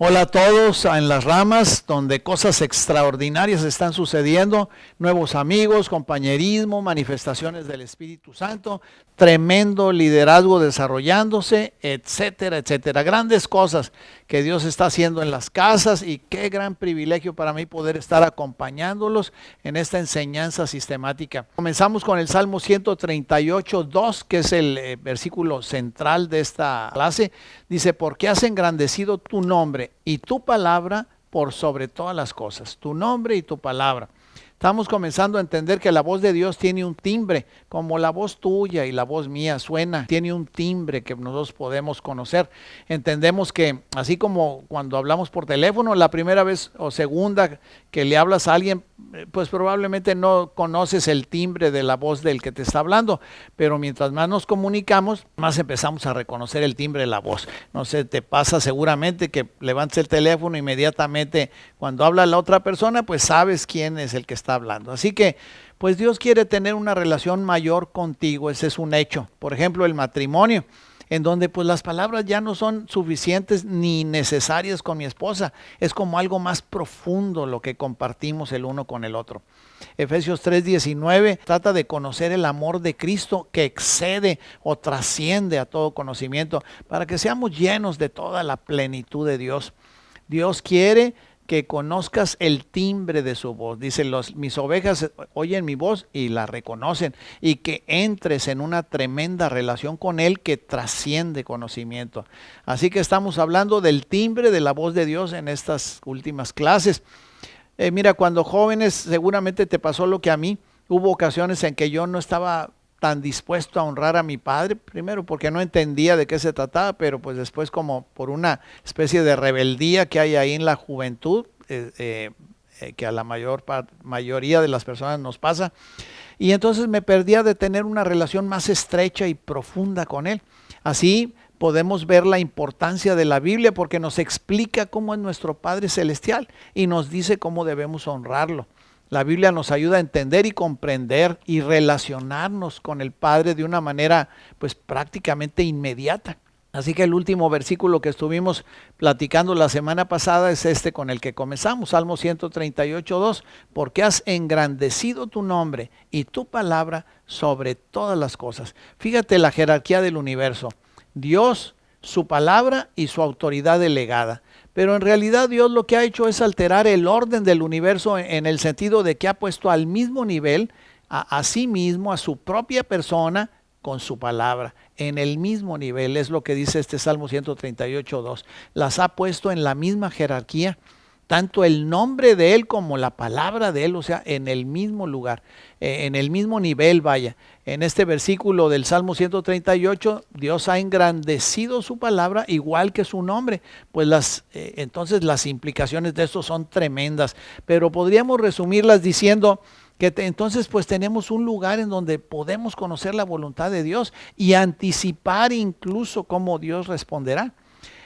Hola a todos en las ramas donde cosas extraordinarias están sucediendo, nuevos amigos, compañerismo, manifestaciones del Espíritu Santo, tremendo liderazgo desarrollándose, etcétera, etcétera. Grandes cosas que Dios está haciendo en las casas y qué gran privilegio para mí poder estar acompañándolos en esta enseñanza sistemática. Comenzamos con el Salmo 138:2, que es el versículo central de esta clase. Dice, porque has engrandecido tu nombre y tu palabra por sobre todas las cosas. Tu nombre y tu palabra. Estamos comenzando a entender que la voz de Dios tiene un timbre, como la voz tuya y la voz mía suena, tiene un timbre que nosotros podemos conocer. Entendemos que así como cuando hablamos por teléfono, la primera vez o segunda que le hablas a alguien, pues probablemente no conoces el timbre de la voz del que te está hablando, pero mientras más nos comunicamos, más empezamos a reconocer el timbre de la voz. No sé, te pasa seguramente que levantes el teléfono inmediatamente cuando habla la otra persona, pues sabes quién es el que está hablando. Así que, pues Dios quiere tener una relación mayor contigo, ese es un hecho. Por ejemplo, el matrimonio, en donde pues las palabras ya no son suficientes ni necesarias con mi esposa. Es como algo más profundo lo que compartimos el uno con el otro. Efesios 3:19 trata de conocer el amor de Cristo que excede o trasciende a todo conocimiento para que seamos llenos de toda la plenitud de Dios. Dios quiere que conozcas el timbre de su voz. Dice, mis ovejas oyen mi voz y la reconocen, y que entres en una tremenda relación con Él que trasciende conocimiento. Así que estamos hablando del timbre de la voz de Dios en estas últimas clases. Mira, cuando jóvenes seguramente te pasó lo que a mí. Hubo ocasiones en que yo no estaba tan dispuesto a honrar a mi padre, primero porque no entendía de qué se trataba, pero pues después como por una especie de rebeldía que hay ahí en la juventud, que a la mayoría de las personas nos pasa, y entonces me perdía de tener una relación más estrecha y profunda con él. Así podemos ver la importancia de la Biblia porque nos explica cómo es nuestro Padre Celestial y nos dice cómo debemos honrarlo. La Biblia nos ayuda a entender y comprender y relacionarnos con el Padre de una manera pues prácticamente inmediata. Así que el último versículo que estuvimos platicando la semana pasada es este con el que comenzamos, Salmo 138:2, porque has engrandecido tu nombre y tu palabra sobre todas las cosas. Fíjate la jerarquía del universo, Dios, su palabra y su autoridad delegada. Pero en realidad Dios lo que ha hecho es alterar el orden del universo en el sentido de que ha puesto al mismo nivel a sí mismo, a su propia persona con su palabra. En el mismo nivel es lo que dice este Salmo 138:2. Las ha puesto en la misma jerarquía, tanto el nombre de Él como la palabra de Él, o sea, en el mismo lugar, en el mismo nivel, vaya. En este versículo del Salmo 138, Dios ha engrandecido su palabra igual que su nombre. Pues entonces las implicaciones de esto son tremendas, pero podríamos resumirlas diciendo que entonces pues tenemos un lugar en donde podemos conocer la voluntad de Dios y anticipar incluso cómo Dios responderá.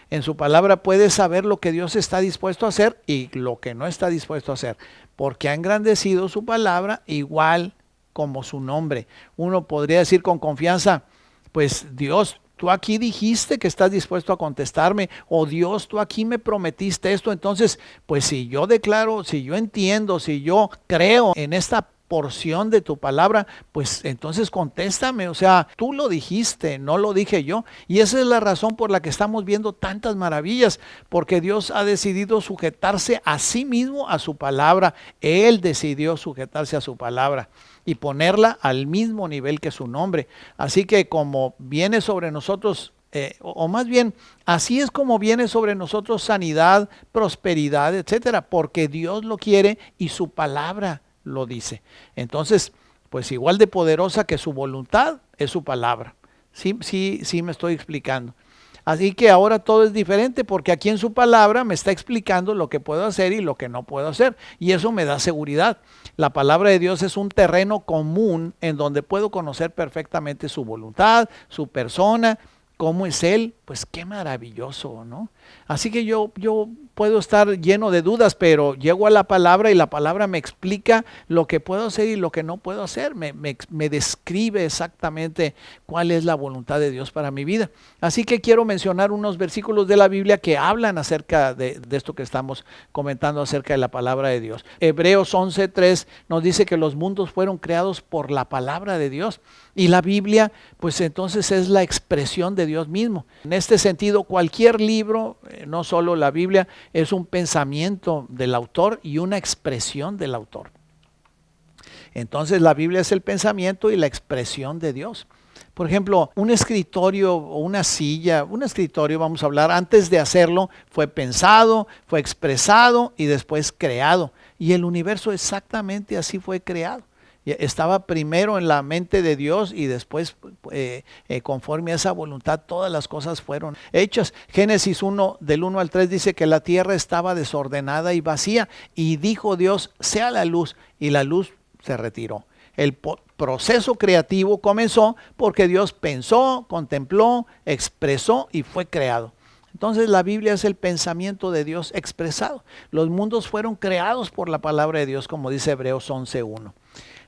En su palabra puedes saber lo que Dios está dispuesto a hacer y lo que no está dispuesto a hacer, porque ha engrandecido su palabra igual como su nombre. Uno podría decir con confianza, pues Dios, tú aquí dijiste que estás dispuesto a contestarme, o Dios, tú aquí me prometiste esto, entonces, pues si yo declaro, si yo entiendo, si yo creo en esta porción de tu palabra, pues entonces contéstame, o sea, tú lo dijiste, no lo dije yo, y esa es la razón por la que estamos viendo tantas maravillas, porque Dios ha decidido sujetarse a sí mismo a su palabra. Él decidió sujetarse a su palabra y ponerla al mismo nivel que su nombre. Así que como viene sobre nosotros, o más bien, así es como viene sobre nosotros sanidad, prosperidad, etcétera, porque Dios lo quiere y su palabra lo dice. Entonces, pues igual de poderosa que su voluntad es su palabra. Sí me estoy explicando. Así que ahora todo es diferente porque aquí en su palabra me está explicando lo que puedo hacer y lo que no puedo hacer. Y eso me da seguridad. La palabra de Dios es un terreno común en donde puedo conocer perfectamente su voluntad, su persona ¿Cómo es Él? Pues qué maravilloso, ¿no? Así que yo puedo estar lleno de dudas, pero llego a la palabra y la palabra me explica lo que puedo hacer y lo que no puedo hacer. Me describe exactamente cuál es la voluntad de Dios para mi vida. Así que quiero mencionar unos versículos de la Biblia que hablan acerca de esto que estamos comentando acerca de la palabra de Dios. Hebreos 11:3 nos dice que los mundos fueron creados por la palabra de Dios. Y la Biblia, pues entonces es la expresión de Dios mismo. En este sentido, cualquier libro, no solo la Biblia, es un pensamiento del autor y una expresión del autor. Entonces la Biblia es el pensamiento y la expresión de Dios. Por ejemplo, un escritorio o una silla, un escritorio, vamos a hablar, antes de hacerlo fue pensado, fue expresado y después creado. Y el universo exactamente así fue creado. Estaba primero en la mente de Dios y después conforme a esa voluntad todas las cosas fueron hechas. Génesis 1 del 1 al 3 dice que la tierra estaba desordenada y vacía y dijo Dios, sea la luz, y la luz se retiró. El proceso creativo comenzó porque Dios pensó, contempló, expresó y fue creado. Entonces la Biblia es el pensamiento de Dios expresado. Los mundos fueron creados por la palabra de Dios, como dice Hebreos 11:1.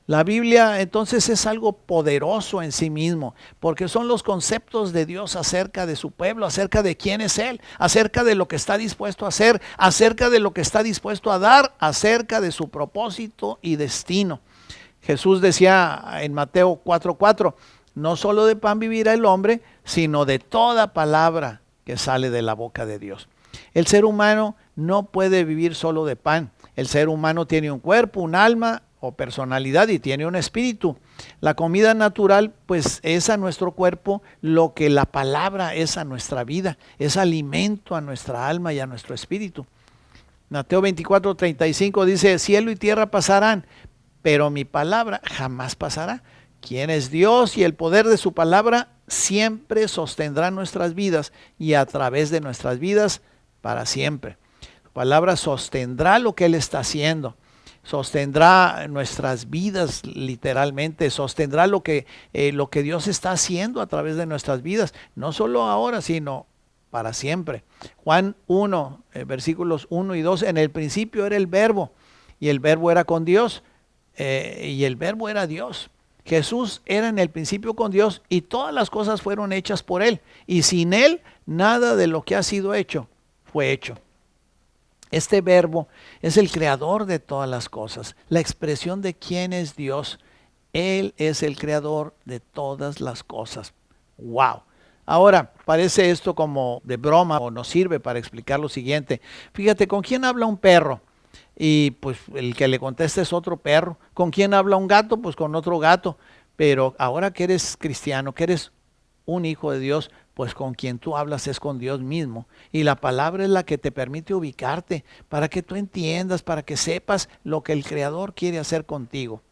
La Biblia entonces es algo poderoso en sí mismo, porque son los conceptos de Dios acerca de su pueblo, acerca de quién es Él, acerca de lo que está dispuesto a hacer, acerca de lo que está dispuesto a dar, acerca de su propósito y destino. Jesús decía en Mateo 4:4, no solo de pan vivirá el hombre, sino de toda palabra que sale de la boca de Dios. El ser humano no puede vivir solo de pan. El ser humano tiene un cuerpo, un alma o personalidad y tiene un espíritu. La comida natural pues es a nuestro cuerpo lo que la palabra es a nuestra vida, es alimento a nuestra alma y a nuestro espíritu. Mateo 24:35 dice, cielo y tierra pasarán, pero mi palabra jamás pasará. ¿Quién es Dios? Y el poder de su palabra siempre sostendrá nuestras vidas y a través de nuestras vidas para siempre. Su palabra sostendrá lo que Él está haciendo. Sostendrá nuestras vidas literalmente, sostendrá lo que Dios está haciendo a través de nuestras vidas, no solo ahora, sino para siempre. Juan 1, versículos 1 y 2, en el principio era el verbo, y el verbo era con Dios, y el verbo era Dios. Jesús era en el principio con Dios, y todas las cosas fueron hechas por Él, y sin Él, nada de lo que ha sido hecho, fue hecho. Este verbo es el creador de todas las cosas, la expresión de quién es Dios. Él es el creador de todas las cosas. ¡Wow! Ahora, parece esto como de broma o nos sirve para explicar lo siguiente. Fíjate, ¿con quién habla un perro? Y pues el que le contesta es otro perro. ¿Con quién habla un gato? Pues con otro gato. Pero ahora que eres cristiano, que eres un hijo de Dios, pues con quien tú hablas es con Dios mismo. Y la palabra es la que te permite ubicarte para que tú entiendas, para que sepas lo que el Creador quiere hacer contigo.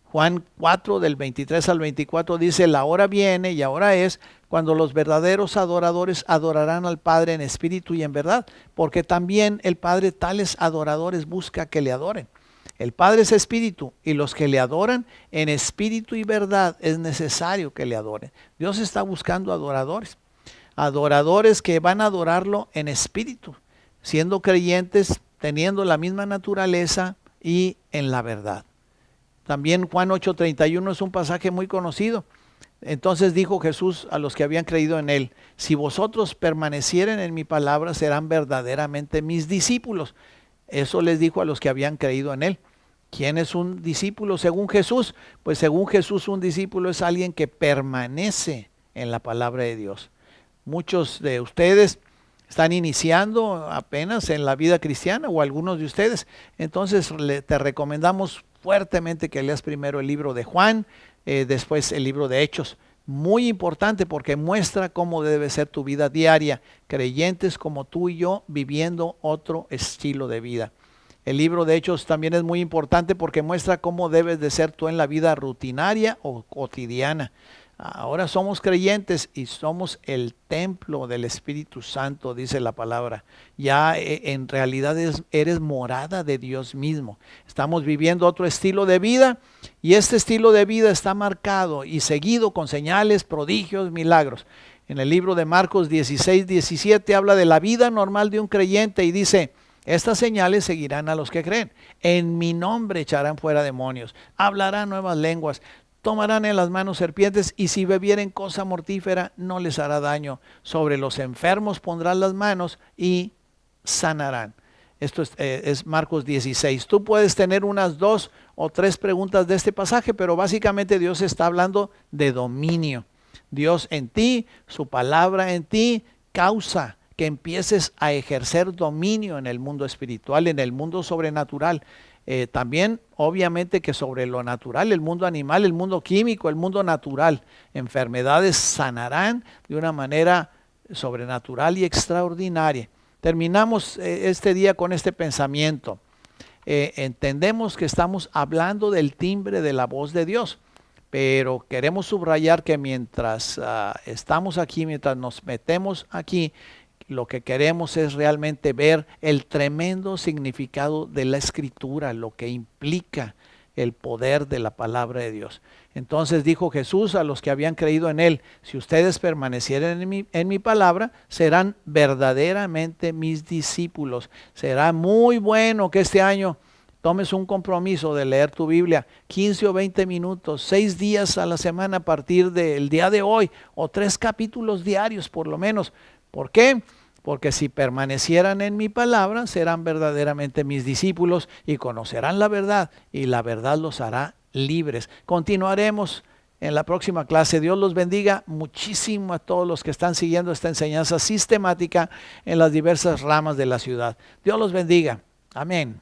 Juan 4 del 23 al 24 dice, la hora viene y ahora es cuando los verdaderos adoradores adorarán al Padre en espíritu y en verdad, porque también el Padre tales adoradores busca que le adoren. El Padre es espíritu y los que le adoran en espíritu y verdad es necesario que le adoren. Dios está buscando adoradores, adoradores que van a adorarlo en espíritu, siendo creyentes, teniendo la misma naturaleza y en la verdad. También Juan 8:31 es un pasaje muy conocido. Entonces dijo Jesús a los que habían creído en Él, si vosotros permanecieren en mi palabra, serán verdaderamente mis discípulos. Eso les dijo a los que habían creído en Él. ¿Quién es un discípulo según Jesús? Pues según Jesús un discípulo es alguien que permanece en la palabra de Dios. Muchos de ustedes están iniciando apenas en la vida cristiana o algunos de ustedes. Entonces te recomendamos fuertemente que leas primero el libro de Juan, después el libro de Hechos. Muy importante porque muestra cómo debe ser tu vida diaria, creyentes como tú y yo viviendo otro estilo de vida. El libro de Hechos también es muy importante porque muestra cómo debes de ser tú en la vida rutinaria o cotidiana. Ahora somos creyentes y somos el templo del Espíritu Santo, dice la palabra. Ya en realidad eres morada de Dios mismo. Estamos viviendo otro estilo de vida y este estilo de vida está marcado y seguido con señales, prodigios, milagros. En el libro de Marcos 16, 17 habla de la vida normal de un creyente y dice: estas señales seguirán a los que creen. En mi nombre echarán fuera demonios, hablarán nuevas lenguas, tomarán en las manos serpientes, y si bebieren cosa mortífera no les hará daño. Sobre los enfermos pondrán las manos y sanarán. Esto es Marcos 16. Tú puedes tener unas 2 o 3 preguntas de este pasaje, pero básicamente Dios está hablando de dominio. Dios en ti, su palabra en ti, causa que empieces a ejercer dominio en el mundo espiritual, en el mundo sobrenatural. También obviamente que sobre lo natural, el mundo animal, el mundo químico, el mundo natural, enfermedades sanarán de una manera sobrenatural y extraordinaria. Terminamos este día con este pensamiento. Entendemos que estamos hablando del timbre de la voz de Dios, pero queremos subrayar que mientras estamos aquí, mientras nos metemos aquí, lo que queremos es realmente ver el tremendo significado de la Escritura, lo que implica el poder de la palabra de Dios. Entonces dijo Jesús a los que habían creído en Él: si ustedes permanecieren en mi palabra, serán verdaderamente mis discípulos. Será muy bueno que este año tomes un compromiso de leer tu Biblia 15 o 20 minutos, 6 días a la semana a partir del día de hoy, o 3 capítulos diarios por lo menos. ¿Por qué? Porque si permanecieran en mi palabra, serán verdaderamente mis discípulos y conocerán la verdad, y la verdad los hará libres. Continuaremos en la próxima clase. Dios los bendiga muchísimo a todos los que están siguiendo esta enseñanza sistemática en las diversas ramas de la ciudad. Dios los bendiga. Amén.